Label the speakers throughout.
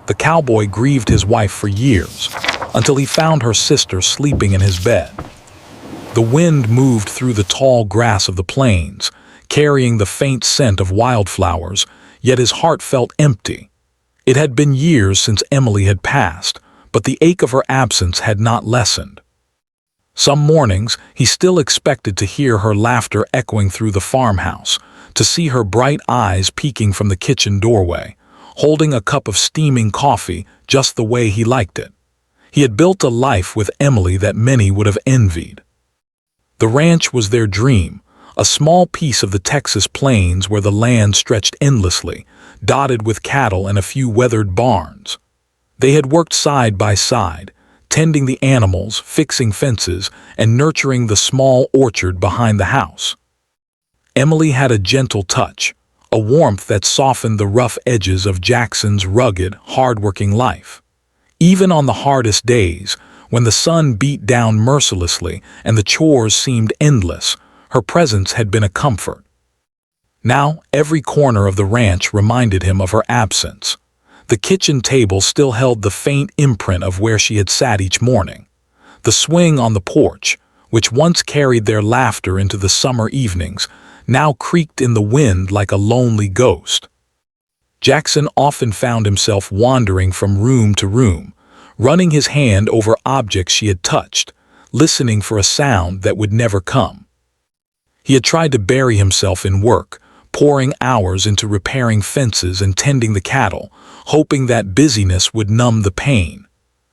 Speaker 1: The cowboy grieved his wife for years, until he found her sister sleeping in his bed. The wind moved through the tall grass of the plains, carrying the faint scent of wildflowers, yet his heart felt empty. It had been years since Emily had passed, but the ache of her absence had not lessened. Some mornings he still expected to hear her laughter echoing through the farmhouse, to see her bright eyes peeking from the kitchen doorway, holding a cup of steaming coffee just the way he liked it. He had built a life with Emily that many would have envied. The ranch was their dream, a small piece of the Texas plains where the land stretched endlessly, dotted with cattle and a few weathered barns. They had worked side by side, tending the animals, fixing fences, and nurturing the small orchard behind the house. Emily had a gentle touch, a warmth that softened the rough edges of Jackson's rugged, hard-working life. Even on the hardest days, when the sun beat down mercilessly and the chores seemed endless, her presence had been a comfort. Now, every corner of the ranch reminded him of her absence. The kitchen table still held the faint imprint of where she had sat each morning. The swing on the porch, which once carried their laughter into the summer evenings, now creaked in the wind like a lonely ghost. Jackson often found himself wandering from room to room, running his hand over objects she had touched, listening for a sound that would never come. He had tried to bury himself in work, pouring hours into repairing fences and tending the cattle, hoping that busyness would numb the pain.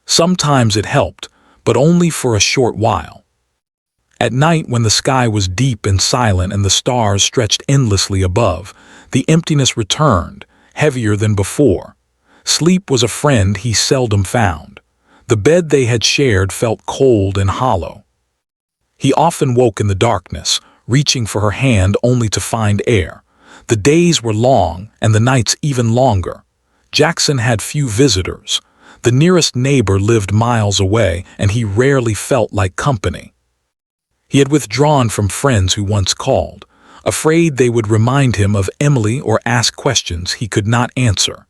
Speaker 1: Sometimes it helped, but only for a short while. At night, when the sky was deep and silent and the stars stretched endlessly above, the emptiness returned, heavier than before. Sleep was a friend he seldom found. The bed they had shared felt cold and hollow. He often woke in the darkness, reaching for her hand only to find air. The days were long and the nights even longer. Jackson had few visitors. The nearest neighbor lived miles away, and he rarely felt like company. He had withdrawn from friends who once called, afraid they would remind him of Emily or ask questions he could not answer.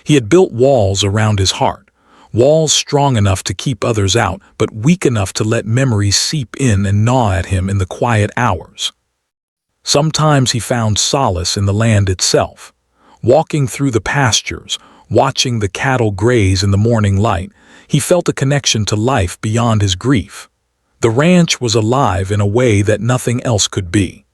Speaker 1: He had built walls around his heart, walls strong enough to keep others out, but weak enough to let memories seep in and gnaw at him in the quiet hours. Sometimes he found solace in the land itself. Walking through the pastures, watching the cattle graze in the morning light, he felt a connection to life beyond his grief. The ranch was alive in a way that nothing else could be.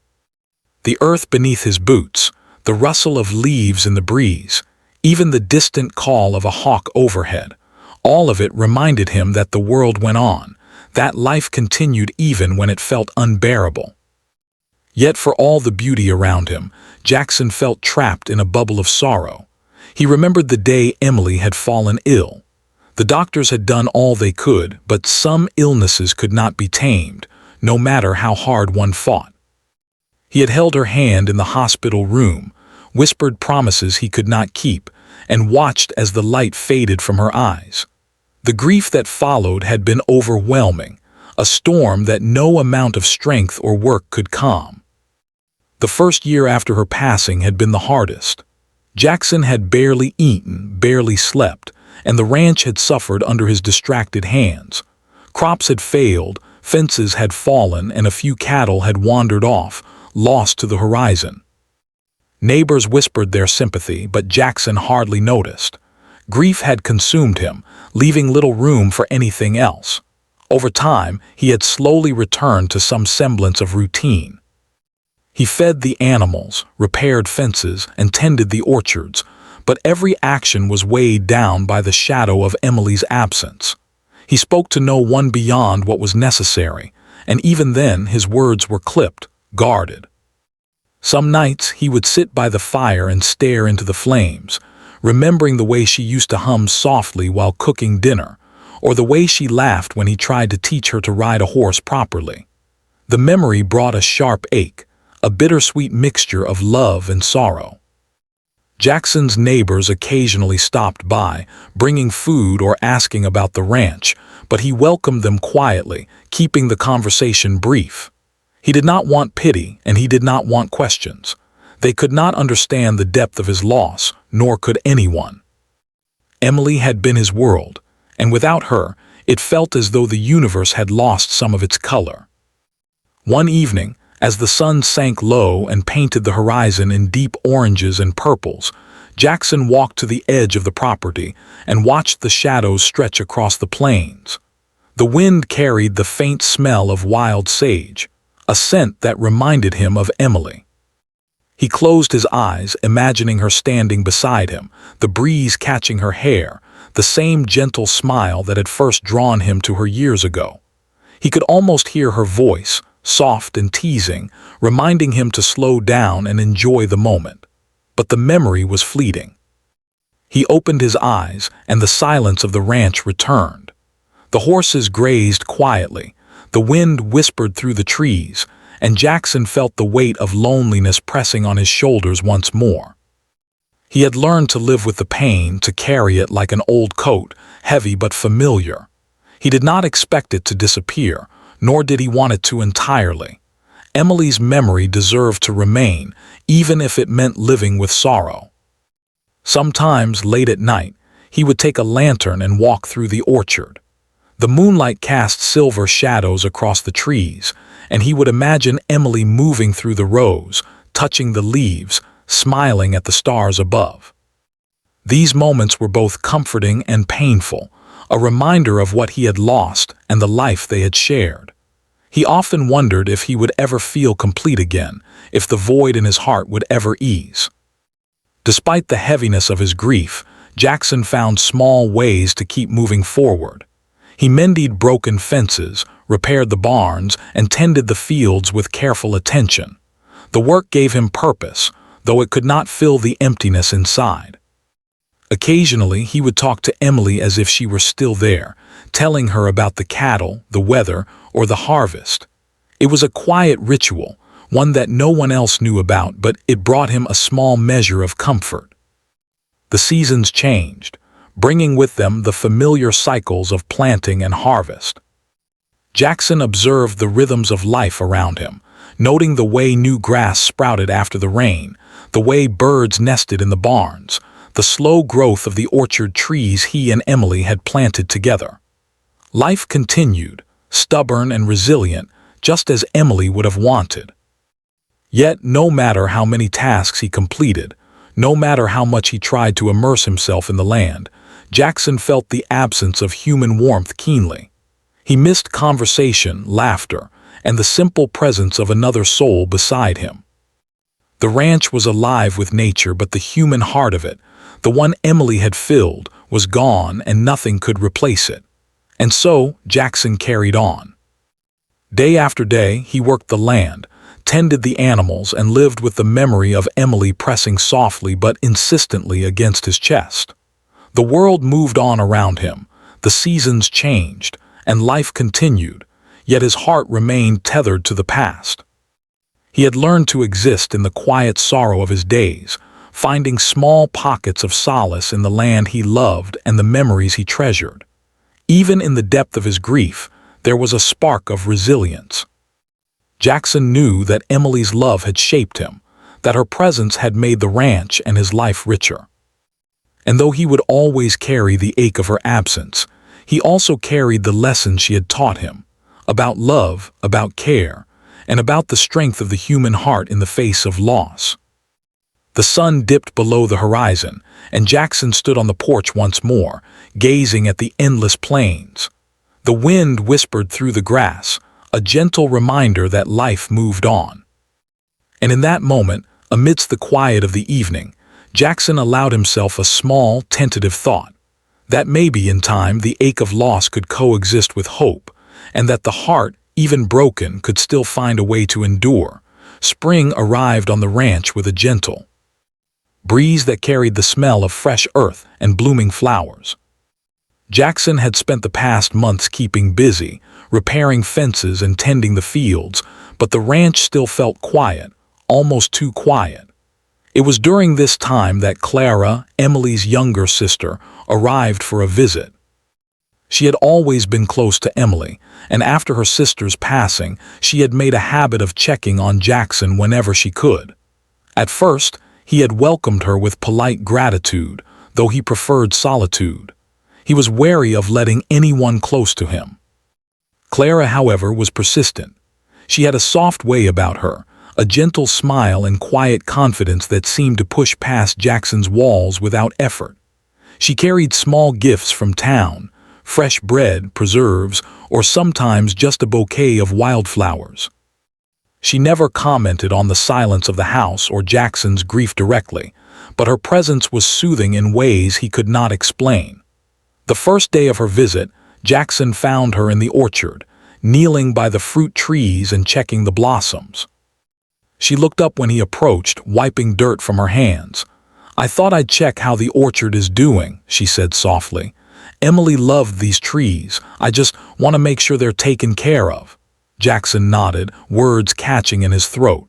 Speaker 1: The earth beneath his boots, the rustle of leaves in the breeze, even the distant call of a hawk overhead, all of it reminded him that the world went on, that life continued even when it felt unbearable. Yet for all the beauty around him, Jackson felt trapped in a bubble of sorrow. He remembered the day Emily had fallen ill. The doctors had done all they could, but some illnesses could not be tamed, no matter how hard one fought. He had held her hand in the hospital room, whispered promises he could not keep, and watched as the light faded from her eyes. The grief that followed had been overwhelming, a storm that no amount of strength or work could calm. The first year after her passing had been the hardest. Jackson had barely eaten, barely slept, and the ranch had suffered under his distracted hands. Crops had failed, fences had fallen, and a few cattle had wandered off, lost to the horizon. Neighbors whispered their sympathy, but Jackson hardly noticed. Grief had consumed him, leaving little room for anything else. Over time, he had slowly returned to some semblance of routine. He fed the animals, repaired fences, and tended the orchards, but every action was weighed down by the shadow of Emily's absence. He spoke to no one beyond what was necessary, and even then his words were clipped, guarded. Some nights he would sit by the fire and stare into the flames, remembering the way she used to hum softly while cooking dinner, or the way she laughed when he tried to teach her to ride a horse properly. The memory brought a sharp ache, a bittersweet mixture of love and sorrow. Jackson's neighbors occasionally stopped by, bringing food or asking about the ranch, but he welcomed them quietly, keeping the conversation brief. He did not want pity, and he did not want questions. They could not understand the depth of his loss, nor could anyone. Emily had been his world, and without her, it felt as though the universe had lost some of its color. One evening, as the sun sank low and painted the horizon in deep oranges and purples, Jackson walked to the edge of the property and watched the shadows stretch across the plains. The wind carried the faint smell of wild sage, a scent that reminded him of Emily. He closed his eyes, imagining her standing beside him, the breeze catching her hair, the same gentle smile that had first drawn him to her years ago. He could almost hear her voice, soft and teasing, reminding him to slow down and enjoy the moment. But the memory was fleeting. He opened his eyes, and the silence of the ranch returned. The horses grazed quietly, the wind whispered through the trees, and Jackson felt the weight of loneliness pressing on his shoulders once more. He had learned to live with the pain, to carry it like an old coat, heavy but familiar. He did not expect it to disappear, nor did he want it to entirely. Emily's memory deserved to remain, even if it meant living with sorrow. Sometimes, late at night, he would take a lantern and walk through the orchard. The moonlight cast silver shadows across the trees, and he would imagine Emily moving through the rows, touching the leaves, smiling at the stars above. These moments were both comforting and painful, a reminder of what he had lost and the life they had shared. He often wondered if he would ever feel complete again, if the void in his heart would ever ease. Despite the heaviness of his grief, Jackson found small ways to keep moving forward. He mended broken fences, repaired the barns, and tended the fields with careful attention. The work gave him purpose, though it could not fill the emptiness inside. Occasionally, he would talk to Emily as if she were still there, telling her about the cattle, the weather, or the harvest. It was a quiet ritual, one that no one else knew about, but it brought him a small measure of comfort. The seasons changed, bringing with them the familiar cycles of planting and harvest. Jackson observed the rhythms of life around him, noting the way new grass sprouted after the rain, the way birds nested in the barns, the slow growth of the orchard trees he and Emily had planted together. Life continued, stubborn and resilient, just as Emily would have wanted. Yet, no matter how many tasks he completed, no matter how much he tried to immerse himself in the land, Jackson felt the absence of human warmth keenly. He missed conversation, laughter, and the simple presence of another soul beside him. The ranch was alive with nature, but the human heart of it, the one Emily had filled, was gone, and nothing could replace it. And so Jackson carried on. Day after day, he worked the land, tended the animals, and lived with the memory of Emily pressing softly but insistently against his chest. The world moved on around him, the seasons changed, and life continued, yet his heart remained tethered to the past. He had learned to exist in the quiet sorrow of his days, finding small pockets of solace in the land he loved and the memories he treasured. Even in the depth of his grief, there was a spark of resilience. Jackson knew that Emily's love had shaped him, that her presence had made the ranch and his life richer. And though he would always carry the ache of her absence, he also carried the lessons she had taught him, about love, about care, and about the strength of the human heart in the face of loss. The sun dipped below the horizon, and Jackson stood on the porch once more, gazing at the endless plains. The wind whispered through the grass, a gentle reminder that life moved on. And in that moment, amidst the quiet of the evening, Jackson allowed himself a small, tentative thought, that maybe in time the ache of loss could coexist with hope, and that the heart, even broken, could still find a way to endure. Spring arrived on the ranch with a gentle breeze that carried the smell of fresh earth and blooming flowers. Jackson had spent the past months keeping busy, repairing fences and tending the fields, but the ranch still felt quiet, almost too quiet. It was during this time that Clara, Emily's younger sister, arrived for a visit. She had always been close to Emily, and after her sister's passing, she had made a habit of checking on Jackson whenever she could. At first, he had welcomed her with polite gratitude, though he preferred solitude. He was wary of letting anyone close to him. Clara, however, was persistent. She had a soft way about her, a gentle smile and quiet confidence that seemed to push past Jackson's walls without effort. She carried small gifts from town, fresh bread, preserves, or sometimes just a bouquet of wildflowers. She never commented on the silence of the house or Jackson's grief directly, but her presence was soothing in ways he could not explain. The first day of her visit, Jackson found her in the orchard, kneeling by the fruit trees and checking the blossoms. She looked up when he approached, wiping dirt from her hands. "I thought I'd check how the orchard is doing," she said softly. "Emily loved these trees. I just want to make sure they're taken care of." Jackson nodded, words catching in his throat.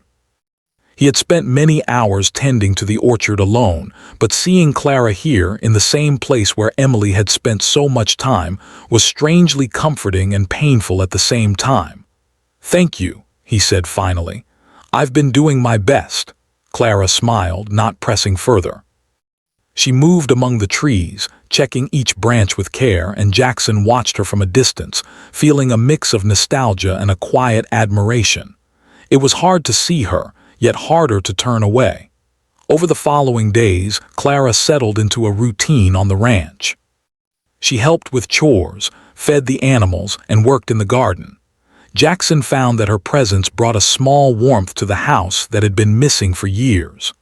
Speaker 1: He had spent many hours tending to the orchard alone, but seeing Clara here in the same place where Emily had spent so much time was strangely comforting and painful at the same time. "Thank you," he said finally. "I've been doing my best." Clara smiled, not pressing further. She moved among the trees, checking each branch with care, and Jackson watched her from a distance, feeling a mix of nostalgia and a quiet admiration. It was hard to see her, yet harder to turn away. Over the following days, Clara settled into a routine on the ranch. She helped with chores, fed the animals, and worked in the garden. Jackson found that her presence brought a small warmth to the house that had been missing for years.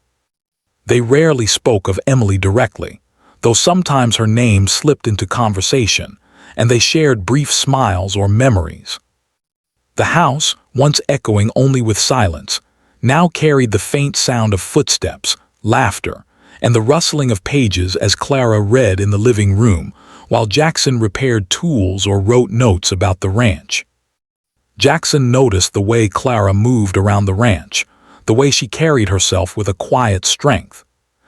Speaker 1: They rarely spoke of Emily directly, though sometimes her name slipped into conversation, and they shared brief smiles or memories. The house, once echoing only with silence, now carried the faint sound of footsteps, laughter, and the rustling of pages as Clara read in the living room, while Jackson repaired tools or wrote notes about the ranch. Jackson noticed the way Clara moved around the ranch, the way she carried herself with a quiet strength.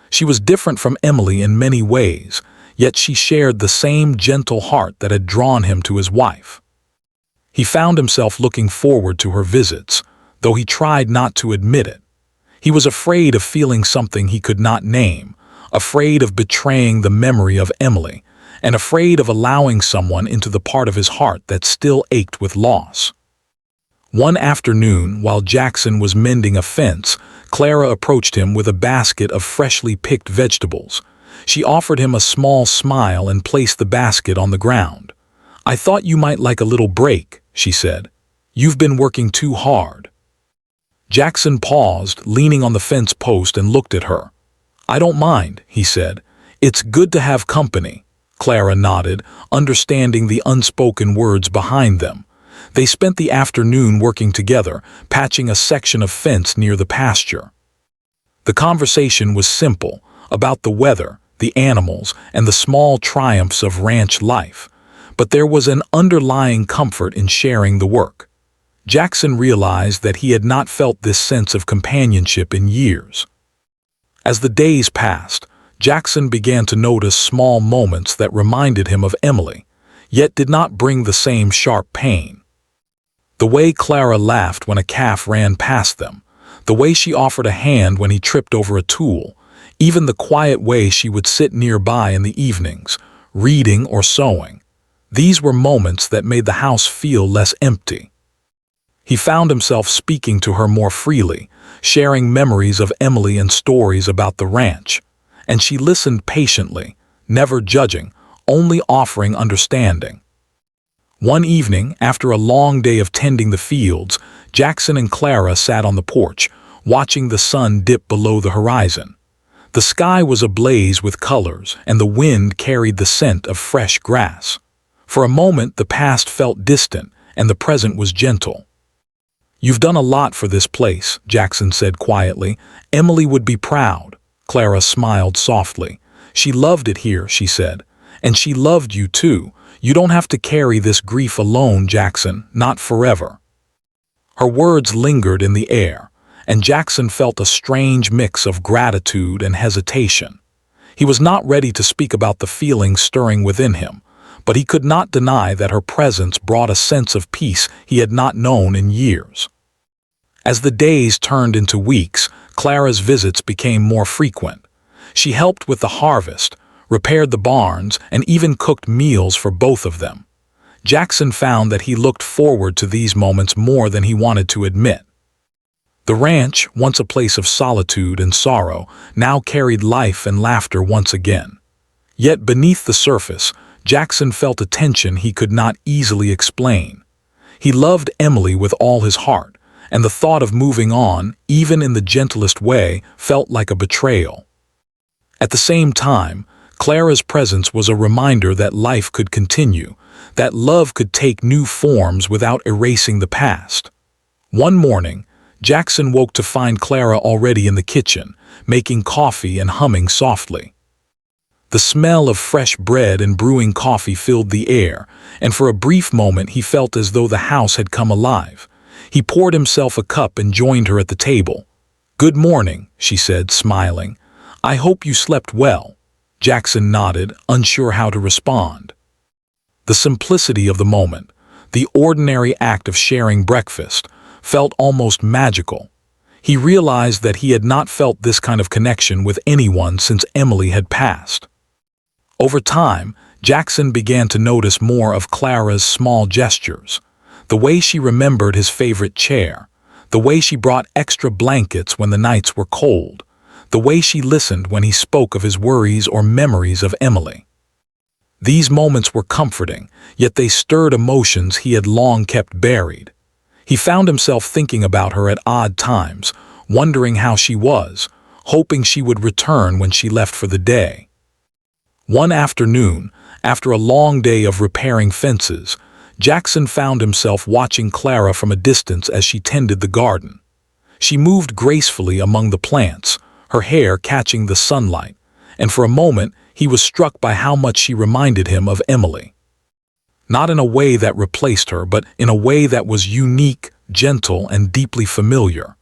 Speaker 1: She was different from Emily in many ways, yet she shared the same gentle heart that had drawn him to his wife. He found himself looking forward to her visits, though he tried not to admit it. He was afraid of feeling something he could not name, afraid of betraying the memory of Emily, and afraid of allowing someone into the part of his heart that still ached with loss. One afternoon, while Jackson was mending a fence, Clara approached him with a basket of freshly picked vegetables. She offered him a small smile and placed the basket on the ground. "I thought you might like a little break," she said. "You've been working too hard." Jackson paused, leaning on the fence post, and looked at her. "I don't mind," he said. "It's good to have company." Clara nodded, understanding the unspoken words behind them. They spent the afternoon working together, patching a section of fence near the pasture. The conversation was simple, about the weather, the animals, and the small triumphs of ranch life, but there was an underlying comfort in sharing the work. Jackson realized that he had not felt this sense of companionship in years. As the days passed, Jackson began to notice small moments that reminded him of Emily, yet did not bring the same sharp pain. The way Clara laughed when a calf ran past them, the way she offered a hand when he tripped over a tool, even the quiet way she would sit nearby in the evenings, reading or sewing. These were moments that made the house feel less empty. He found himself speaking to her more freely, sharing memories of Emily and stories about the ranch, and she listened patiently, never judging, only offering understanding. One evening, after a long day of tending the fields, Jackson and Clara sat on the porch, watching the sun dip below the horizon. The sky was ablaze with colors, and the wind carried the scent of fresh grass. For a moment, the past felt distant, and the present was gentle. "You've done a lot for this place," Jackson said quietly. "Emily would be proud." Clara smiled softly. "She loved it here," she said. "And she loved you too. You don't have to carry this grief alone, Jackson, not forever." Her words lingered in the air, and Jackson felt a strange mix of gratitude and hesitation. He was not ready to speak about the feelings stirring within him, but he could not deny that her presence brought a sense of peace he had not known in years. As the days turned into weeks, Clara's visits became more frequent. She helped with the harvest, repaired the barns, and even cooked meals for both of them. Jackson found that he looked forward to these moments more than he wanted to admit. The ranch, once a place of solitude and sorrow, now carried life and laughter once again. Yet beneath the surface, Jackson felt a tension he could not easily explain. He loved Emily with all his heart, and the thought of moving on, even in the gentlest way, felt like a betrayal. At the same time, Clara's presence was a reminder that life could continue, that love could take new forms without erasing the past. One morning, Jackson woke to find Clara already in the kitchen, making coffee and humming softly. The smell of fresh bread and brewing coffee filled the air, and for a brief moment he felt as though the house had come alive. He poured himself a cup and joined her at the table. "Good morning," she said, smiling. "I hope you slept well." Jackson nodded, unsure how to respond. The simplicity of the moment, the ordinary act of sharing breakfast, felt almost magical. He realized that he had not felt this kind of connection with anyone since Emily had passed. Over time, Jackson began to notice more of Clara's small gestures. The way she remembered his favorite chair, the way she brought extra blankets when the nights were cold, the way she listened when he spoke of his worries or memories of Emily. These moments were comforting, yet they stirred emotions he had long kept buried. He found himself thinking about her at odd times, wondering how she was, hoping she would return when she left for the day. One afternoon, after a long day of repairing fences, Jackson found himself watching Clara from a distance as she tended the garden. She moved gracefully among the plants, her hair catching the sunlight, and for a moment he was struck by how much she reminded him of Emily. Not in a way that replaced her, but in a way that was unique, gentle, and deeply familiar.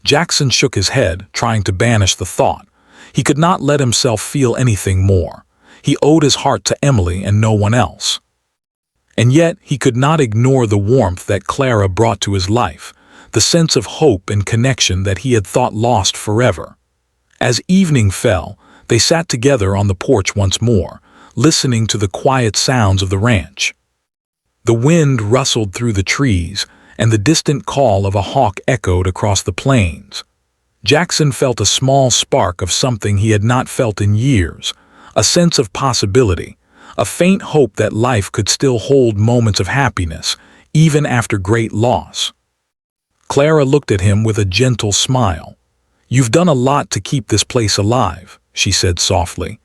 Speaker 1: Jackson shook his head, trying to banish the thought. He could not let himself feel anything more. He owed his heart to Emily and no one else. And yet he could not ignore the warmth that Clara brought to his life, the sense of hope and connection that he had thought lost forever. As evening fell, they sat together on the porch once more, listening to the quiet sounds of the ranch. The wind rustled through the trees, and the distant call of a hawk echoed across the plains. Jackson felt a small spark of something he had not felt in years, a sense of possibility, a faint hope that life could still hold moments of happiness, even after great loss. Clara looked at him with a gentle smile. "You've done a lot to keep this place alive," she said softly.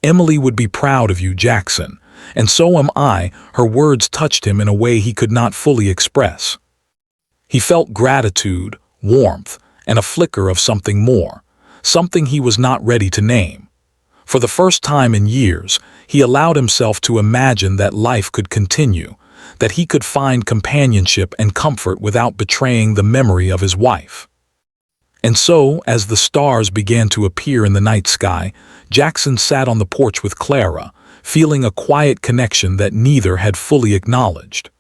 Speaker 1: "Emily would be proud of you, Jackson, and so am I." Her words touched him in a way he could not fully express. He felt gratitude, warmth, and a flicker of something more, something he was not ready to name. For the first time in years, he allowed himself to imagine that life could continue, that he could find companionship and comfort without betraying the memory of his wife. And so, as the stars began to appear in the night sky, Jackson sat on the porch with Clara, feeling a quiet connection that neither had fully acknowledged.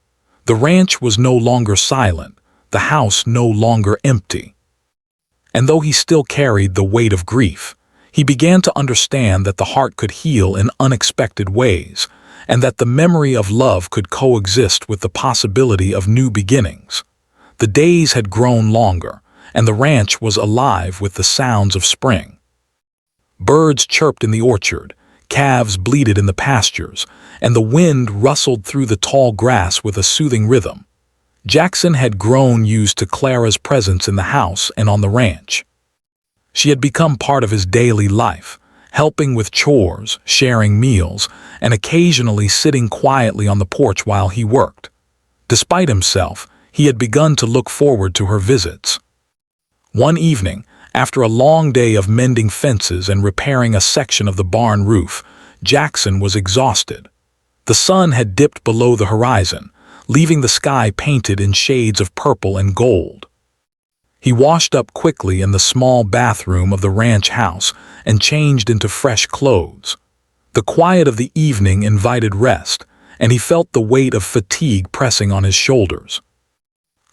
Speaker 1: The ranch was no longer silent, the house no longer empty. And though he still carried the weight of grief, he began to understand that the heart could heal in unexpected ways, and that the memory of love could coexist with the possibility of new beginnings. The days had grown longer, and the ranch was alive with the sounds of spring. Birds chirped in the orchard, calves bleated in the pastures, and the wind rustled through the tall grass with a soothing rhythm. Jackson had grown used to Clara's presence in the house and on the ranch. She had become part of his daily life, helping with chores, sharing meals, and occasionally sitting quietly on the porch while he worked. Despite himself, he had begun to look forward to her visits. One evening, after a long day of mending fences and repairing a section of the barn roof, Jackson was exhausted. The sun had dipped below the horizon, leaving the sky painted in shades of purple and gold. He washed up quickly in the small bathroom of the ranch house and changed into fresh clothes. The quiet of the evening invited rest, and he felt the weight of fatigue pressing on his shoulders.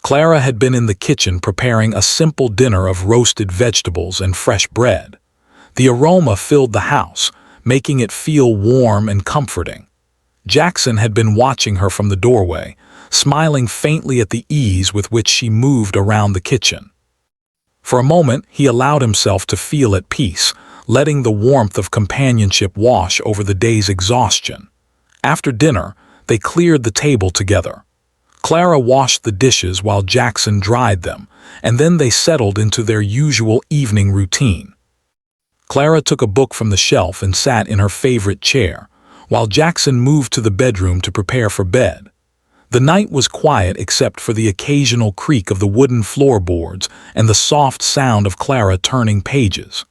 Speaker 1: Clara had been in the kitchen preparing a simple dinner of roasted vegetables and fresh bread. The aroma filled the house, making it feel warm and comforting. Jackson had been watching her from the doorway, smiling faintly at the ease with which she moved around the kitchen. For a moment, he allowed himself to feel at peace, letting the warmth of companionship wash over the day's exhaustion. After dinner, they cleared the table together. Clara washed the dishes while Jackson dried them, and then they settled into their usual evening routine. Clara took a book from the shelf and sat in her favorite chair, while Jackson moved to the bedroom to prepare for bed. The night was quiet except for the occasional creak of the wooden floorboards and the soft sound of Clara turning pages.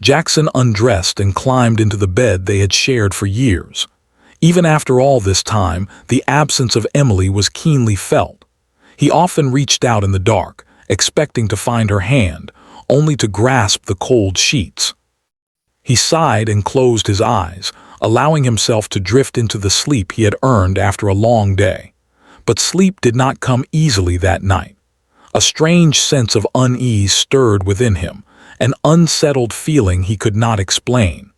Speaker 1: Jackson undressed and climbed into the bed they had shared for years. Even after all this time, the absence of Emily was keenly felt. He often reached out in the dark, expecting to find her hand, only to grasp the cold sheets. He sighed and closed his eyes, allowing himself to drift into the sleep he had earned after a long day. But sleep did not come easily that night. A strange sense of unease stirred within him, an unsettled feeling he could not explain.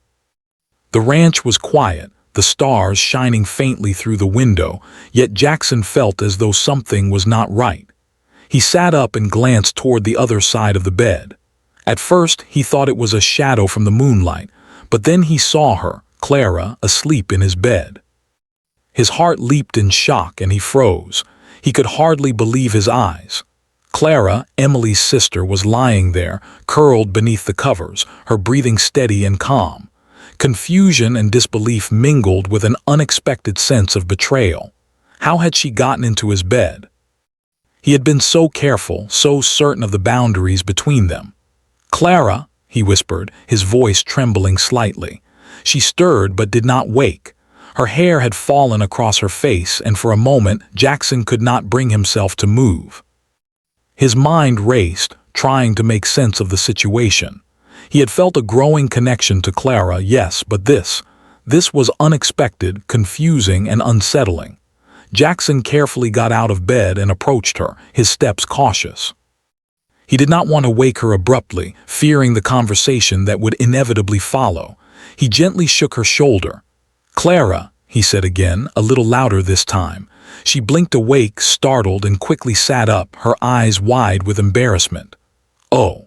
Speaker 1: The ranch was quiet, the stars shining faintly through the window, yet Jackson felt as though something was not right. He sat up and glanced toward the other side of the bed. At first, he thought it was a shadow from the moonlight, but then he saw her, Clara, asleep in his bed. His heart leaped in shock and he froze. He could hardly believe his eyes. Clara, Emily's sister, was lying there, curled beneath the covers, her breathing steady and calm. Confusion and disbelief mingled with an unexpected sense of betrayal. How had she gotten into his bed? He had been so careful, so certain of the boundaries between them. "Clara," he whispered, his voice trembling slightly. She stirred but did not wake. Her hair had fallen across her face, and for a moment Jackson could not bring himself to move. His mind raced, trying to make sense of the situation. He had felt a growing connection to Clara, yes, but this was unexpected, confusing, and unsettling. Jackson carefully got out of bed and approached her, his steps cautious. He did not want to wake her abruptly, fearing the conversation that would inevitably follow. He gently shook her shoulder. "Clara," he said again, a little louder this time. She blinked awake, startled, and quickly sat up, her eyes wide with embarrassment. "Oh."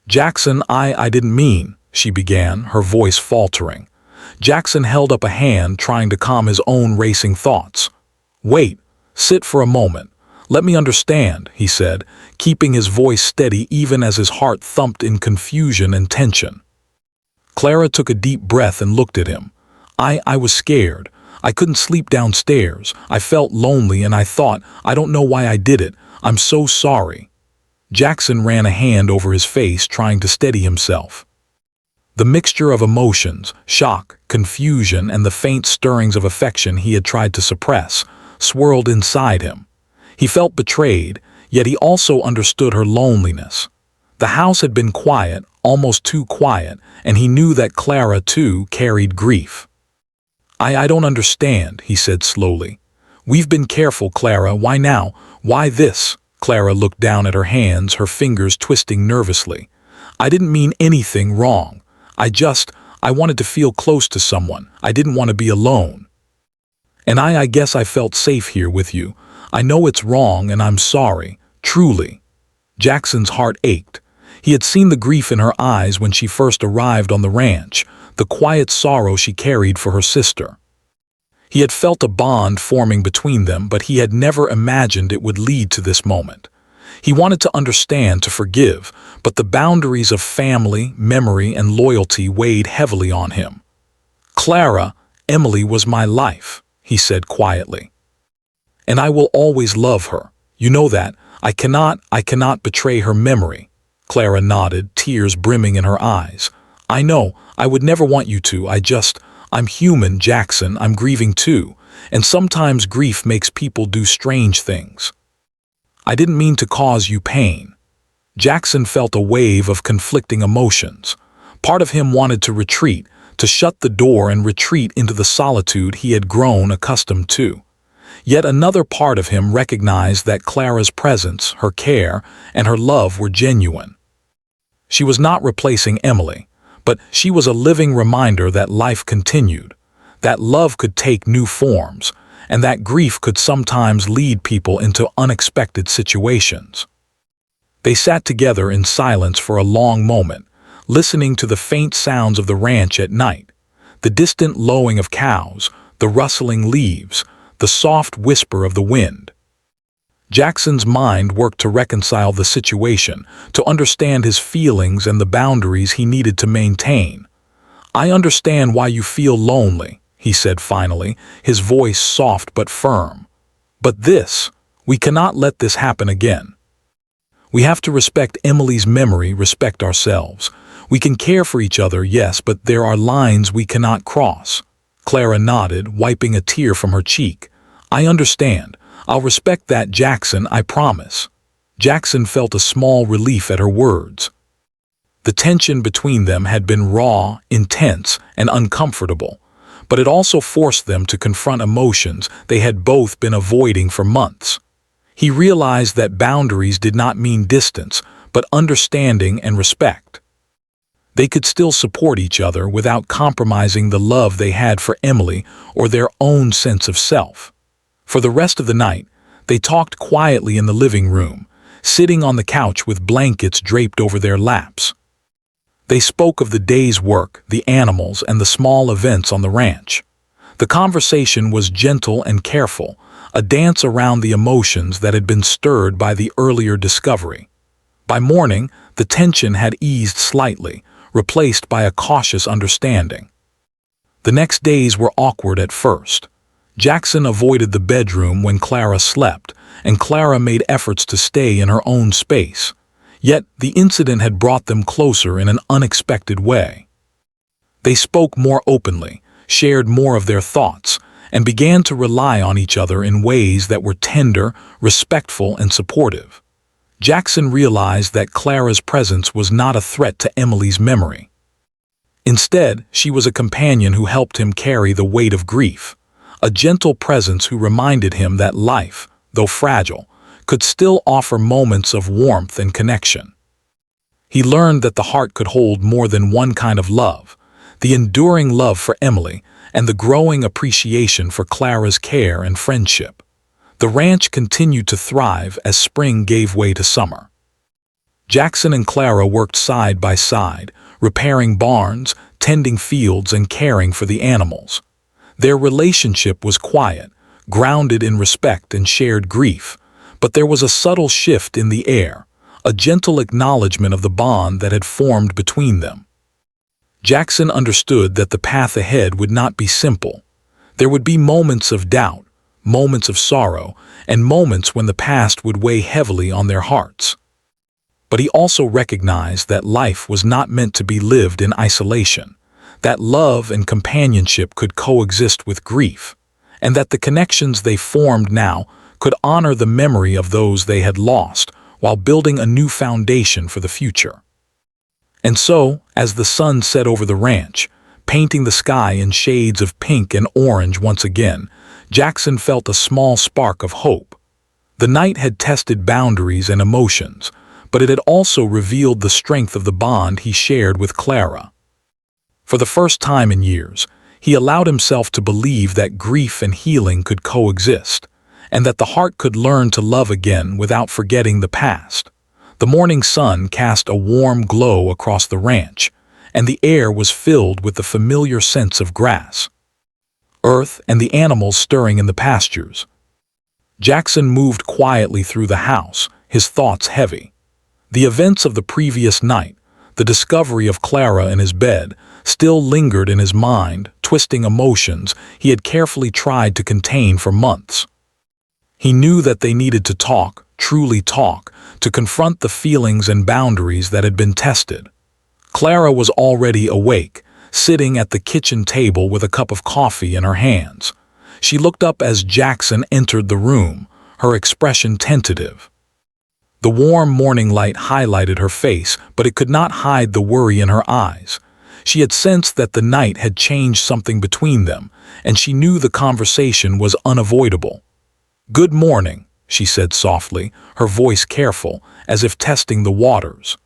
Speaker 1: "Jackson, I didn't mean," she began, her voice faltering. Jackson held up a hand, trying to calm his own racing thoughts. "Wait, sit for a moment. Let me understand," he said, keeping his voice steady even as his heart thumped in confusion and tension. Clara took a deep breath and looked at him. I was scared. I couldn't sleep downstairs. I felt lonely and I thought, I don't know why I did it. I'm so sorry." Jackson ran a hand over his face, trying to steady himself. The mixture of emotions, shock, confusion, and the faint stirrings of affection he had tried to suppress, swirled inside him. He felt betrayed, yet he also understood her loneliness. The house had been quiet, almost too quiet, and he knew that Clara, too, carried grief. I don't understand," he said slowly. "We've been careful, Clara. Why now? Why this?" Clara looked down at her hands, her fingers twisting nervously. "I didn't mean anything wrong. I wanted to feel close to someone. I didn't want to be alone. And I guess I felt safe here with you. I know it's wrong and I'm sorry, truly." Jackson's heart ached. He had seen the grief in her eyes when she first arrived on the ranch, the quiet sorrow she carried for her sister. He had felt a bond forming between them, but he had never imagined it would lead to this moment. He wanted to understand, to forgive, but the boundaries of family, memory, and loyalty weighed heavily on him. "Clara, Emily was my life," he said quietly. "And I will always love her. You know that. I cannot betray her memory." Clara nodded, tears brimming in her eyes. "I know, I would never want you to. I'm human, Jackson. I'm grieving too. And sometimes grief makes people do strange things. I didn't mean to cause you pain." Jackson felt a wave of conflicting emotions. Part of him wanted to retreat, to shut the door and retreat into the solitude he had grown accustomed to. Yet another part of him recognized that Clara's presence, her care, and her love were genuine. She was not replacing Emily, But she was a living reminder that life continued, that love could take new forms, and that grief could sometimes lead people into unexpected situations. They sat together in silence for a long moment, listening to the faint sounds of the ranch at night, the distant lowing of cows, the rustling leaves, the soft whisper of the wind. Jackson's mind worked to reconcile the situation, to understand his feelings and the boundaries he needed to maintain. "I understand why you feel lonely," he said finally, his voice soft but firm. "But we cannot let this happen again. We have to respect Emily's memory, respect ourselves. We can care for each other, yes, but there are lines we cannot cross." Clara nodded, wiping a tear from her cheek. "I understand. I'll respect that, Jackson, I promise." Jackson felt a small relief at her words. The tension between them had been raw, intense, and uncomfortable, but it also forced them to confront emotions they had both been avoiding for months. He realized that boundaries did not mean distance, but understanding and respect. They could still support each other without compromising the love they had for Emily or their own sense of self. For the rest of the night, they talked quietly in the living room, sitting on the couch with blankets draped over their laps. They spoke of the day's work, the animals, and the small events on the ranch. The conversation was gentle and careful, a dance around the emotions that had been stirred by the earlier discovery. By morning, the tension had eased slightly, replaced by a cautious understanding. The next days were awkward at first. Jackson avoided the bedroom when Clara slept, and Clara made efforts to stay in her own space. Yet the incident had brought them closer in an unexpected way. They spoke more openly, shared more of their thoughts, and began to rely on each other in ways that were tender, respectful, and supportive. Jackson realized that Clara's presence was not a threat to Emily's memory. Instead, she was a companion who helped him carry the weight of grief, a gentle presence who reminded him that life, though fragile, could still offer moments of warmth and connection. He learned that the heart could hold more than one kind of love, the enduring love for Emily and the growing appreciation for Clara's care and friendship. The ranch continued to thrive as spring gave way to summer. Jackson and Clara worked side by side, repairing barns, tending fields, and caring for the animals. Their relationship was quiet, grounded in respect and shared grief, but there was a subtle shift in the air, a gentle acknowledgement of the bond that had formed between them. Jackson understood that the path ahead would not be simple. There would be moments of doubt, moments of sorrow, and moments when the past would weigh heavily on their hearts. But he also recognized that life was not meant to be lived in isolation, that love and companionship could coexist with grief, and that the connections they formed now could honor the memory of those they had lost while building a new foundation for the future. And so, as the sun set over the ranch, painting the sky in shades of pink and orange once again, Jackson felt a small spark of hope. The night had tested boundaries and emotions, but it had also revealed the strength of the bond he shared with Clara. For the first time in years, he allowed himself to believe that grief and healing could coexist, and that the heart could learn to love again without forgetting the past. The morning sun cast a warm glow across the ranch, and the air was filled with the familiar scents of grass, earth, and the animals stirring in the pastures. Jackson moved quietly through the house, his thoughts heavy. The events of the previous night, the discovery of Clara in his bed, still lingered in his mind, twisting emotions he had carefully tried to contain for months. He knew that they needed to talk, truly talk, to confront the feelings and boundaries that had been tested. Clara was already awake, sitting at the kitchen table with a cup of coffee in her hands. She looked up as Jackson entered the room, her expression tentative. The warm morning light highlighted her face, but it could not hide the worry in her eyes. She had sensed that the night had changed something between them, and she knew the conversation was unavoidable. "Good morning," she said softly, her voice careful, as if testing the waters.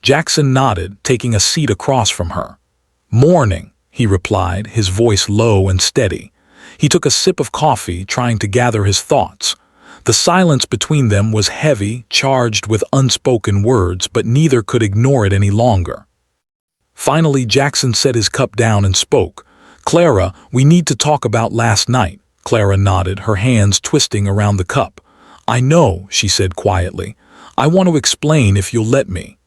Speaker 1: Jackson nodded, taking a seat across from her. "Morning," he replied, his voice low and steady. He took a sip of coffee, trying to gather his thoughts. The silence between them was heavy, charged with unspoken words, but neither could ignore it any longer. Finally, Jackson set his cup down and spoke. "Clara, we need to talk about last night." Clara nodded, her hands twisting around the cup. "I know," she said quietly. "I want to explain if you'll let me."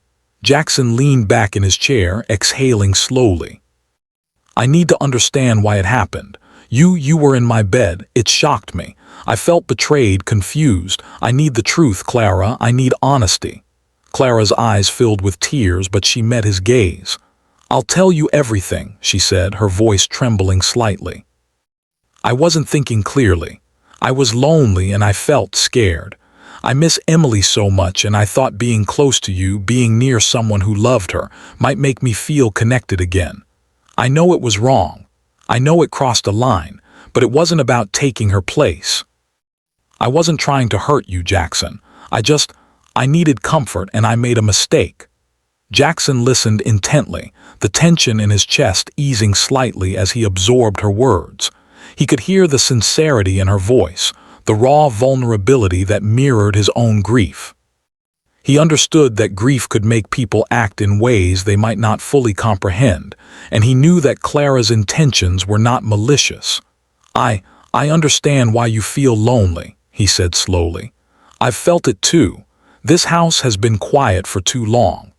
Speaker 1: Jackson leaned back in his chair, exhaling slowly. "I need to understand why it happened. You were in my bed. It shocked me. I felt betrayed, confused. I need the truth, Clara. I need honesty." Clara's eyes filled with tears, but she met his gaze. "I'll tell you everything," she said, her voice trembling slightly. "I wasn't thinking clearly. I was lonely and I felt scared. I miss Emily so much, and I thought being close to you, being near someone who loved her, might make me feel connected again. I know it was wrong. I know it crossed a line, but it wasn't about taking her place. I wasn't trying to hurt you, Jackson. I needed comfort, and I made a mistake." Jackson listened intently, the tension in his chest easing slightly as he absorbed her words. He could hear the sincerity in her voice, the raw vulnerability that mirrored his own grief. He understood that grief could make people act in ways they might not fully comprehend, and he knew that Clara's intentions were not malicious. I understand why you feel lonely," he said slowly. "I've felt it too. This house has been quiet for too long.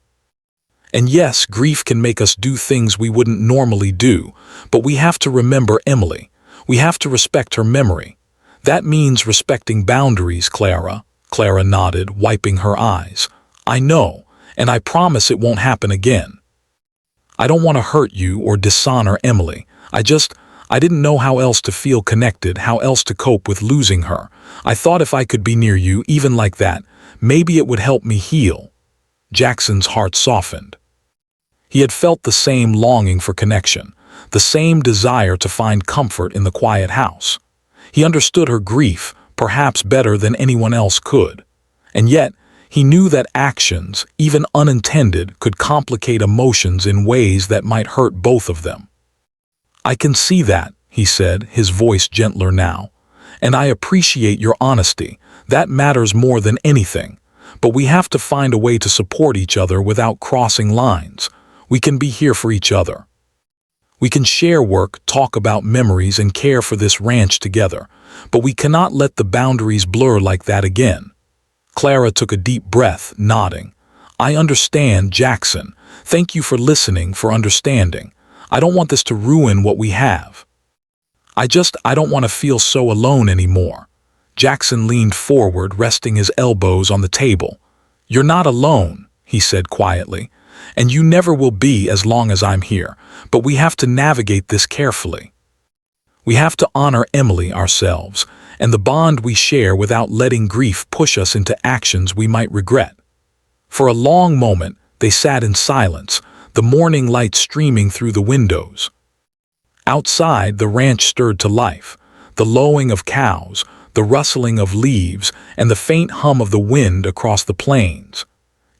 Speaker 1: And yes, grief can make us do things we wouldn't normally do, but we have to remember Emily. We have to respect her memory. That means respecting boundaries, Clara." Clara nodded, wiping her eyes. "I know, and I promise it won't happen again. I don't want to hurt you or dishonor Emily. I didn't know how else to feel connected, how else to cope with losing her. I thought if I could be near you, even like that, maybe it would help me heal." Jackson's heart softened. He had felt the same longing for connection, the same desire to find comfort in the quiet house. He understood her grief, perhaps better than anyone else could. And yet, he knew that actions, even unintended, could complicate emotions in ways that might hurt both of them. "I can see that," he said, his voice gentler now. "And I appreciate your honesty. That matters more than anything. But we have to find a way to support each other without crossing lines. We can be here for each other. We can share work, talk about memories, and care for this ranch together. But we cannot let the boundaries blur like that again." Clara took a deep breath, nodding. "I understand, Jackson. Thank you for listening, for understanding. I don't want this to ruin what we have. I don't want to feel so alone anymore." Jackson leaned forward, resting his elbows on the table. "You're not alone," he said quietly, "and you never will be as long as I'm here, but we have to navigate this carefully. We have to honor Emily, ourselves, and the bond we share without letting grief push us into actions we might regret." For a long moment, they sat in silence, the morning light streaming through the windows. Outside, the ranch stirred to life, the lowing of cows, the rustling of leaves, and the faint hum of the wind across the plains.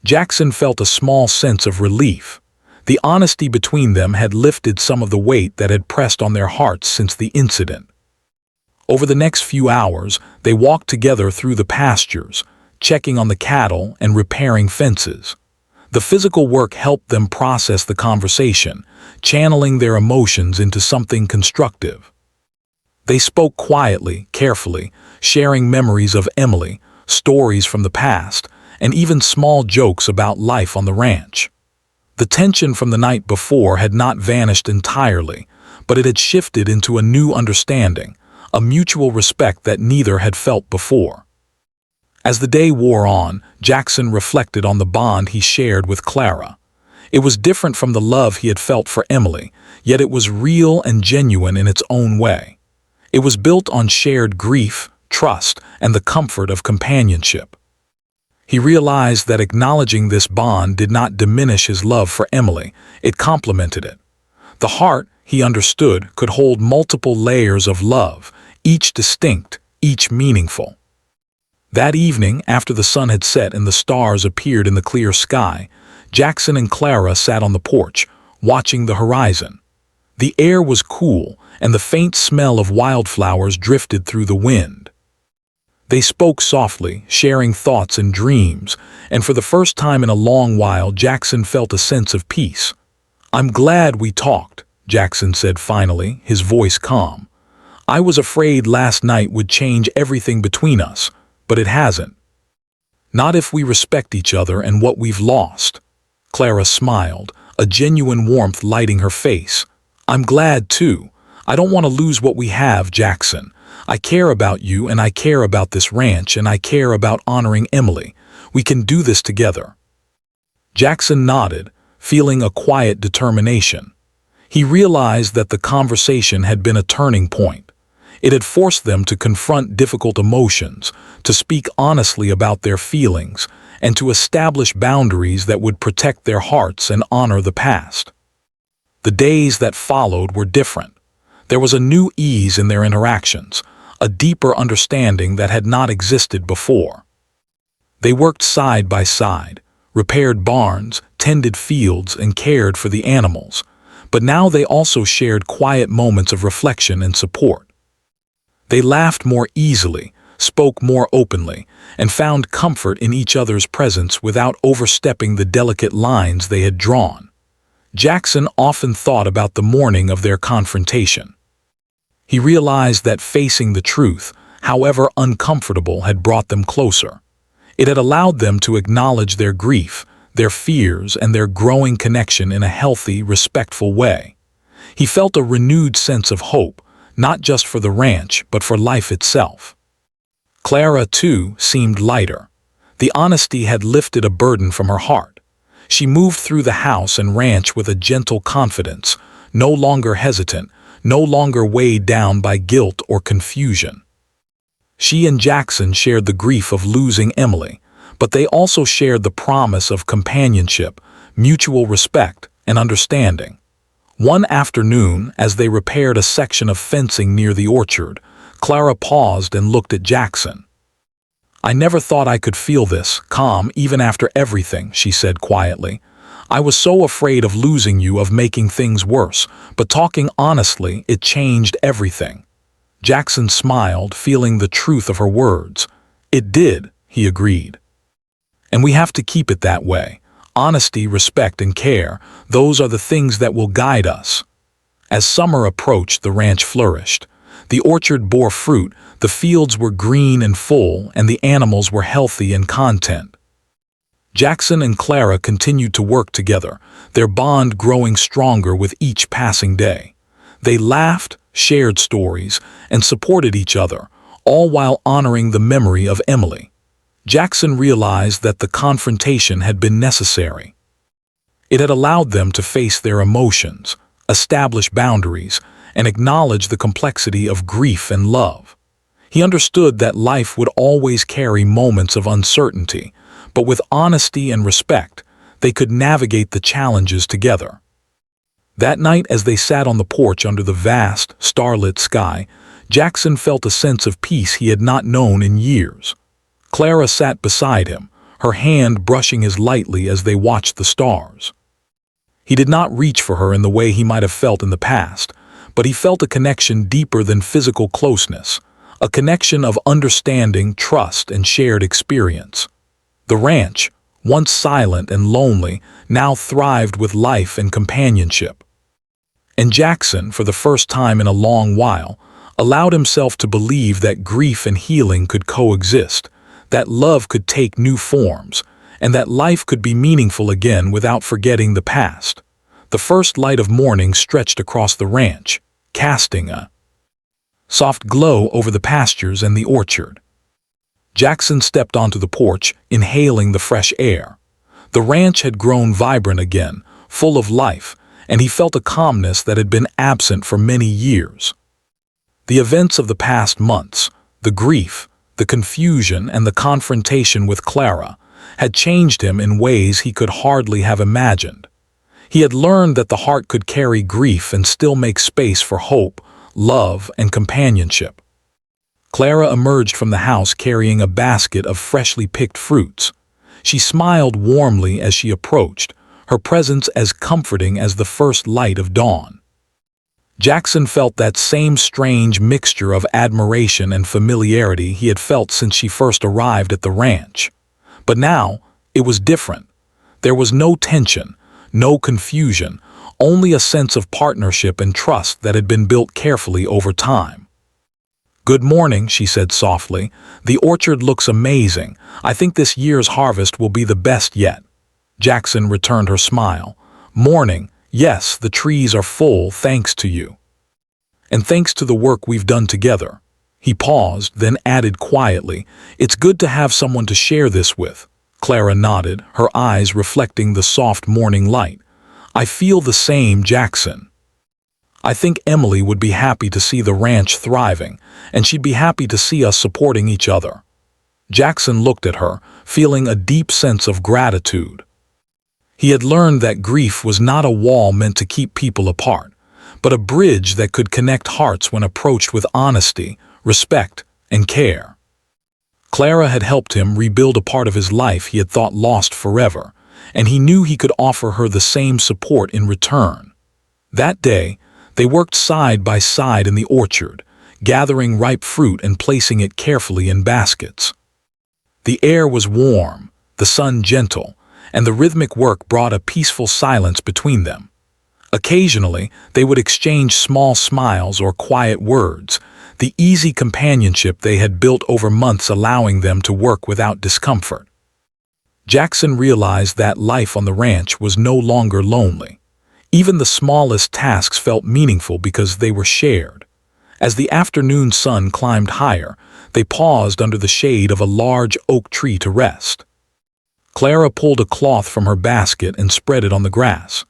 Speaker 1: Jackson felt a small sense of relief. The honesty between them had lifted some of the weight that had pressed on their hearts since the incident. Over the next few hours, they walked together through the pastures, checking on the cattle and repairing fences. The physical work helped them process the conversation, channeling their emotions into something constructive. They spoke quietly, carefully, sharing memories of Emily, stories from the past, and even small jokes about life on the ranch. The tension from the night before had not vanished entirely, but it had shifted into a new understanding, a mutual respect that neither had felt before. As the day wore on, Jackson reflected on the bond he shared with Clara. It was different from the love he had felt for Emily, yet it was real and genuine in its own way. It was built on shared grief, trust, and the comfort of companionship. He realized that acknowledging this bond did not diminish his love for Emily, it complemented it. The heart, he understood, could hold multiple layers of love, each distinct, each meaningful. That evening, after the sun had set and the stars appeared in the clear sky, Jackson and Clara sat on the porch, watching the horizon. The air was cool, and the faint smell of wildflowers drifted through the wind. They spoke softly, sharing thoughts and dreams, and for the first time in a long while Jackson felt a sense of peace. "I'm glad we talked," Jackson said finally, his voice calm. "I was afraid last night would change everything between us, but it hasn't. Not if we respect each other and what we've lost." Clara smiled, a genuine warmth lighting her face. "I'm glad too. I don't want to lose what we have, Jackson. I care about you, and I care about this ranch, and I care about honoring Emily. We can do this together." Jackson nodded, feeling a quiet determination. He realized that the conversation had been a turning point. It had forced them to confront difficult emotions, to speak honestly about their feelings, and to establish boundaries that would protect their hearts and honor the past. The days that followed were different. There was a new ease in their interactions, a deeper understanding that had not existed before. They worked side by side, repaired barns, tended fields, and cared for the animals, but now they also shared quiet moments of reflection and support. They laughed more easily, spoke more openly, and found comfort in each other's presence without overstepping the delicate lines they had drawn. Jackson often thought about the morning of their confrontation. He realized that facing the truth, however uncomfortable, had brought them closer. It had allowed them to acknowledge their grief, their fears, and their growing connection in a healthy, respectful way. He felt a renewed sense of hope, not just for the ranch, but for life itself. Clara, too, seemed lighter. The honesty had lifted a burden from her heart. She moved through the house and ranch with a gentle confidence, no longer hesitant, no longer weighed down by guilt or confusion. She and Jackson shared the grief of losing Emily, but they also shared the promise of companionship, mutual respect, and understanding. One afternoon, as they repaired a section of fencing near the orchard, Clara paused and looked at Jackson. "I never thought I could feel this calm even after everything," she said quietly. "I was so afraid of losing you, of making things worse, but talking honestly, it changed everything." Jackson smiled, feeling the truth of her words. "It did," he agreed. "And we have to keep it that way. Honesty, respect, and care, those are the things that will guide us." As summer approached, the ranch flourished. The orchard bore fruit, the fields were green and full, and the animals were healthy and content. Jackson and Clara continued to work together, their bond growing stronger with each passing day. They laughed, shared stories, and supported each other, all while honoring the memory of Emily. Jackson realized that the confrontation had been necessary. It had allowed them to face their emotions, establish boundaries, and acknowledge the complexity of grief and love. He understood that life would always carry moments of uncertainty, but with honesty and respect, they could navigate the challenges together. That night, as they sat on the porch under the vast, starlit sky, Jackson felt a sense of peace he had not known in years. Clara sat beside him, her hand brushing his lightly as they watched the stars. He did not reach for her in the way he might have felt in the past, but he felt a connection deeper than physical closeness, a connection of understanding, trust, and shared experience. The ranch, once silent and lonely, now thrived with life and companionship. And Jackson, for the first time in a long while, allowed himself to believe that grief and healing could coexist, that love could take new forms, and that life could be meaningful again without forgetting the past. The first light of morning stretched across the ranch, casting a soft glow over the pastures and the orchard. Jackson stepped onto the porch, inhaling the fresh air. The ranch had grown vibrant again, full of life, and he felt a calmness that had been absent for many years. The events of the past months, the grief, the confusion, and the confrontation with Clara had changed him in ways he could hardly have imagined. He had learned that the heart could carry grief and still make space for hope, love, and companionship. Clara emerged from the house carrying a basket of freshly picked fruits. She smiled warmly as she approached, her presence as comforting as the first light of dawn. Jackson felt that same strange mixture of admiration and familiarity he had felt since she first arrived at the ranch. But now, it was different. There was no tension, no confusion, only a sense of partnership and trust that had been built carefully over time. "Good morning," she said softly. "The orchard looks amazing. I think this year's harvest will be the best yet." Jackson returned her smile. "Morning. Yes, the trees are full thanks to you. And thanks to the work we've done together." He paused, then added quietly, "It's good to have someone to share this with." Clara nodded, her eyes reflecting the soft morning light. "I feel the same, Jackson. I think Emily would be happy to see the ranch thriving, and she'd be happy to see us supporting each other." Jackson looked at her, feeling a deep sense of gratitude. He had learned that grief was not a wall meant to keep people apart, but a bridge that could connect hearts when approached with honesty, respect, and care. Clara had helped him rebuild a part of his life he had thought lost forever, and he knew he could offer her the same support in return. That day, they worked side by side in the orchard, gathering ripe fruit and placing it carefully in baskets. The air was warm, the sun gentle, and the rhythmic work brought a peaceful silence between them. Occasionally, they would exchange small smiles or quiet words, the easy companionship they had built over months allowing them to work without discomfort. Jackson realized that life on the ranch was no longer lonely. Even the smallest tasks felt meaningful because they were shared. As the afternoon sun climbed higher, they paused under the shade of a large oak tree to rest. Clara pulled a cloth from her basket and spread it on the grass.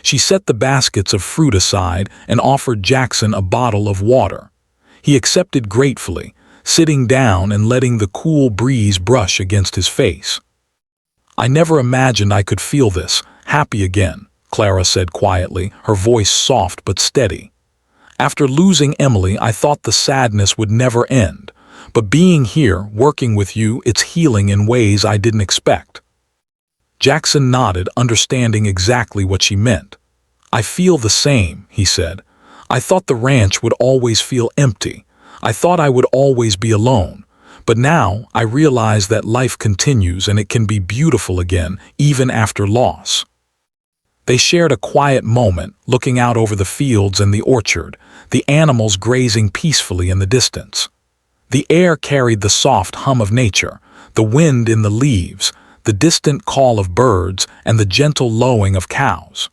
Speaker 1: She set the baskets of fruit aside and offered Jackson a bottle of water. He accepted gratefully, sitting down and letting the cool breeze brush against his face. "I never imagined I could feel this, happy again," Clara said quietly, her voice soft but steady. "After losing Emily, I thought the sadness would never end. But being here, working with you, it's healing in ways I didn't expect." Jackson nodded, understanding exactly what she meant. "I feel the same," he said. "I thought the ranch would always feel empty. I thought I would always be alone. But now I realize that life continues and it can be beautiful again, even after loss." They shared a quiet moment, looking out over the fields and the orchard, the animals grazing peacefully in the distance. The air carried the soft hum of nature, the wind in the leaves, the distant call of birds, and the gentle lowing of cows.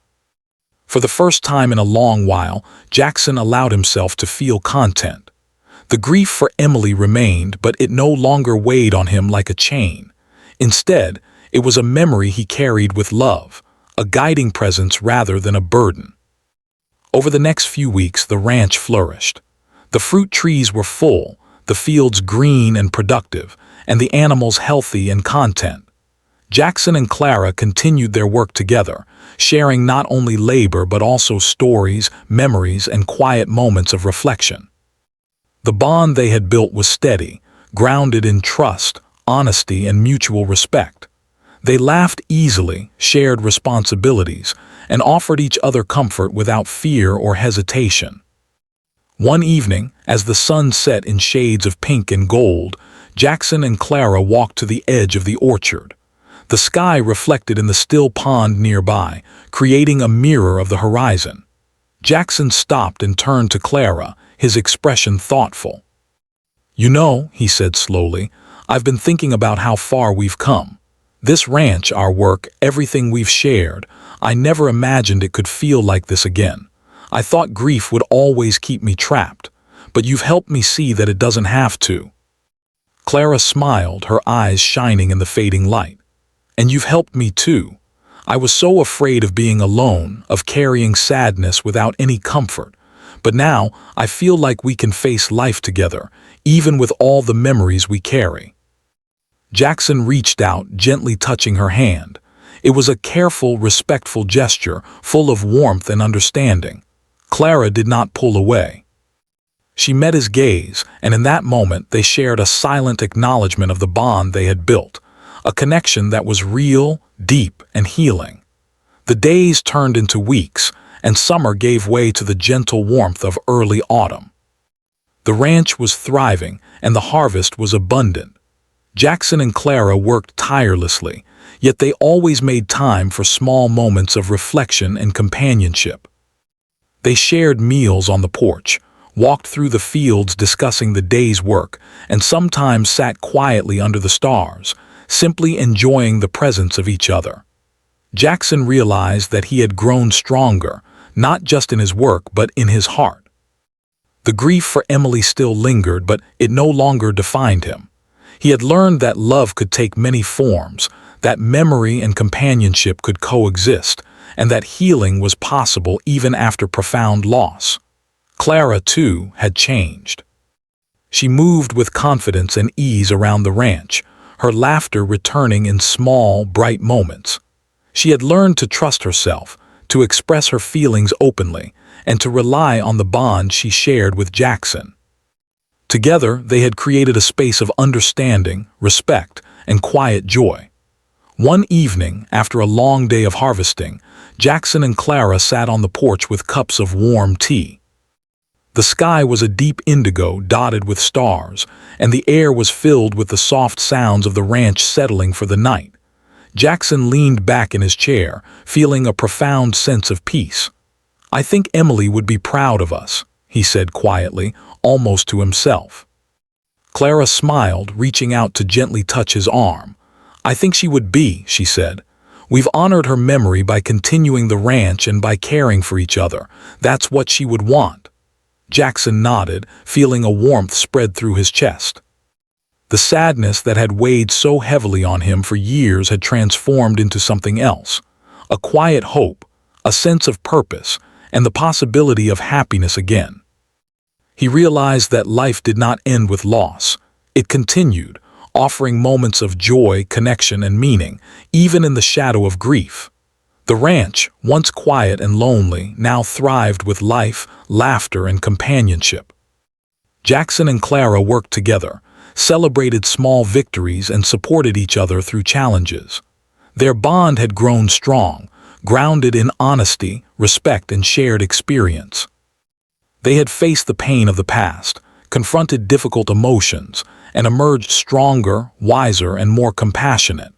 Speaker 1: For the first time in a long while, Jackson allowed himself to feel content. The grief for Emily remained, but it no longer weighed on him like a chain. Instead, it was a memory he carried with love, a guiding presence rather than a burden. Over the next few weeks, the ranch flourished. The fruit trees were full, the fields green and productive, and the animals healthy and content. Jackson and Clara continued their work together, sharing not only labor but also stories, memories, and quiet moments of reflection. The bond they had built was steady, grounded in trust, honesty, and mutual respect. They laughed easily, shared responsibilities, and offered each other comfort without fear or hesitation. One evening, as the sun set in shades of pink and gold, Jackson and Clara walked to the edge of the orchard. The sky reflected in the still pond nearby, creating a mirror of the horizon. Jackson stopped and turned to Clara, his expression thoughtful. "You know," he said slowly, "I've been thinking about how far we've come. This ranch, our work, everything we've shared, I never imagined it could feel like this again. I thought grief would always keep me trapped, but you've helped me see that it doesn't have to." Clara smiled, her eyes shining in the fading light. "And you've helped me too. I was so afraid of being alone, of carrying sadness without any comfort. But now I feel like we can face life together, even with all the memories we carry." Jackson reached out, gently touching her hand. It was a careful, respectful gesture, full of warmth and understanding. Clara did not pull away. She met his gaze, and in that moment they shared a silent acknowledgement of the bond they had built, a connection that was real, deep, and healing. The days turned into weeks, and summer gave way to the gentle warmth of early autumn. The ranch was thriving, and the harvest was abundant. Jackson and Clara worked tirelessly, yet they always made time for small moments of reflection and companionship. They shared meals on the porch, walked through the fields discussing the day's work, and sometimes sat quietly under the stars, simply enjoying the presence of each other. Jackson realized that he had grown stronger, not just in his work but in his heart. The grief for Emily still lingered, but it no longer defined him. He had learned that love could take many forms, that memory and companionship could coexist, and that healing was possible even after profound loss. Clara, too, had changed. She moved with confidence and ease around the ranch, her laughter returning in small, bright moments. She had learned to trust herself, to express her feelings openly, and to rely on the bond she shared with Jackson. Together, they had created a space of understanding, respect, and quiet joy. One evening, after a long day of harvesting, Jackson and Clara sat on the porch with cups of warm tea. The sky was a deep indigo dotted with stars, and the air was filled with the soft sounds of the ranch settling for the night. Jackson leaned back in his chair, feeling a profound sense of peace. "I think Emily would be proud of us," he said quietly, almost to himself. Clara smiled, reaching out to gently touch his arm. "I think she would be," she said. "We've honored her memory by continuing the ranch and by caring for each other. That's what she would want." Jackson nodded, feeling a warmth spread through his chest. The sadness that had weighed so heavily on him for years had transformed into something else, a quiet hope, a sense of purpose, and the possibility of happiness again. He realized that life did not end with loss. It continued, offering moments of joy, connection, and meaning, even in the shadow of grief. The ranch, once quiet and lonely, now thrived with life, laughter, and companionship. Jackson and Clara worked together, celebrated small victories, and supported each other through challenges. Their bond had grown strong, grounded in honesty, respect, and shared experience. They had faced the pain of the past, confronted difficult emotions, and emerged stronger, wiser, and more compassionate.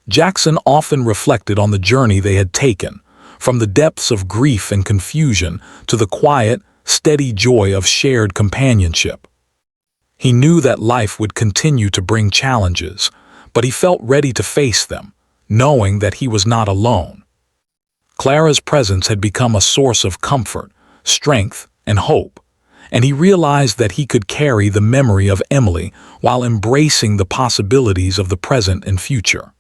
Speaker 1: Jackson often reflected on the journey they had taken, from the depths of grief and confusion to the quiet, steady joy of shared companionship. He knew that life would continue to bring challenges, but he felt ready to face them, knowing that he was not alone. Clara's presence had become a source of comfort, strength, and hope, and he realized that he could carry the memory of Emily while embracing the possibilities of the present and future.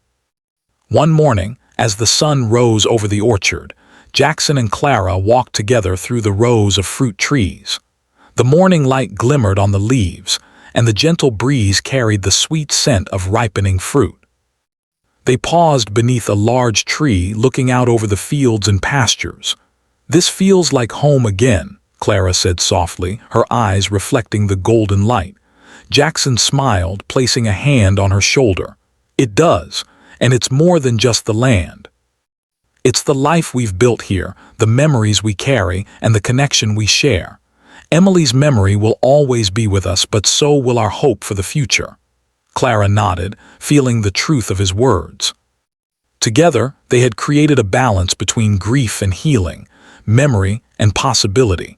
Speaker 1: One morning, as the sun rose over the orchard, Jackson and Clara walked together through the rows of fruit trees. The morning light glimmered on the leaves, and the gentle breeze carried the sweet scent of ripening fruit. They paused beneath a large tree, looking out over the fields and pastures. "This feels like home again," Clara said softly, her eyes reflecting the golden light. Jackson smiled, placing a hand on her shoulder. "It does, and it's more than just the land. It's the life we've built here, the memories we carry, and the connection we share. Emily's memory will always be with us, but so will our hope for the future." Clara nodded, feeling the truth of his words. Together, they had created a balance between grief and healing, memory and possibility.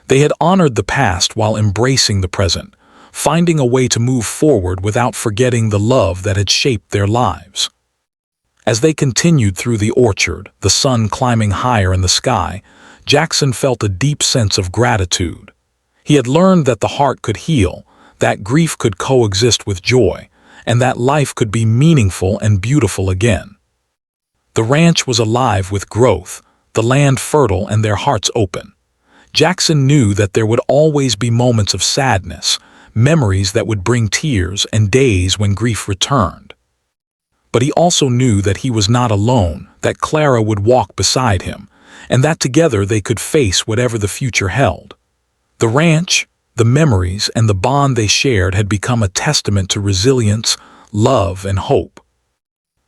Speaker 1: They had honored the past while embracing the present, finding a way to move forward without forgetting the love that had shaped their lives. As they continued through the orchard, the sun climbing higher in the sky, Jackson felt a deep sense of gratitude. He had learned that the heart could heal, that grief could coexist with joy, and that life could be meaningful and beautiful again. The ranch was alive with growth, the land fertile and their hearts open. Jackson knew that there would always be moments of sadness, memories that would bring tears, and days when grief returned. But he also knew that he was not alone, that Clara would walk beside him, and that together they could face whatever the future held. The ranch, the memories, and the bond they shared had become a testament to resilience, love, and hope.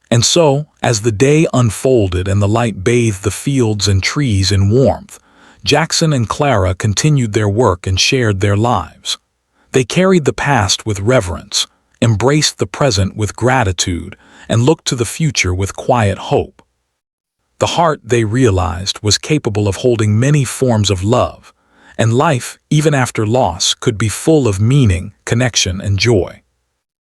Speaker 1: And so, As the day unfolded and the light bathed the fields and trees in warmth, Jackson and Clara continued their work and shared their lives. They carried the past with reverence, embraced the present with gratitude, and looked to the future with quiet hope. The heart, they realized, was capable of holding many forms of love, and life, even after loss, could be full of meaning, connection, and joy.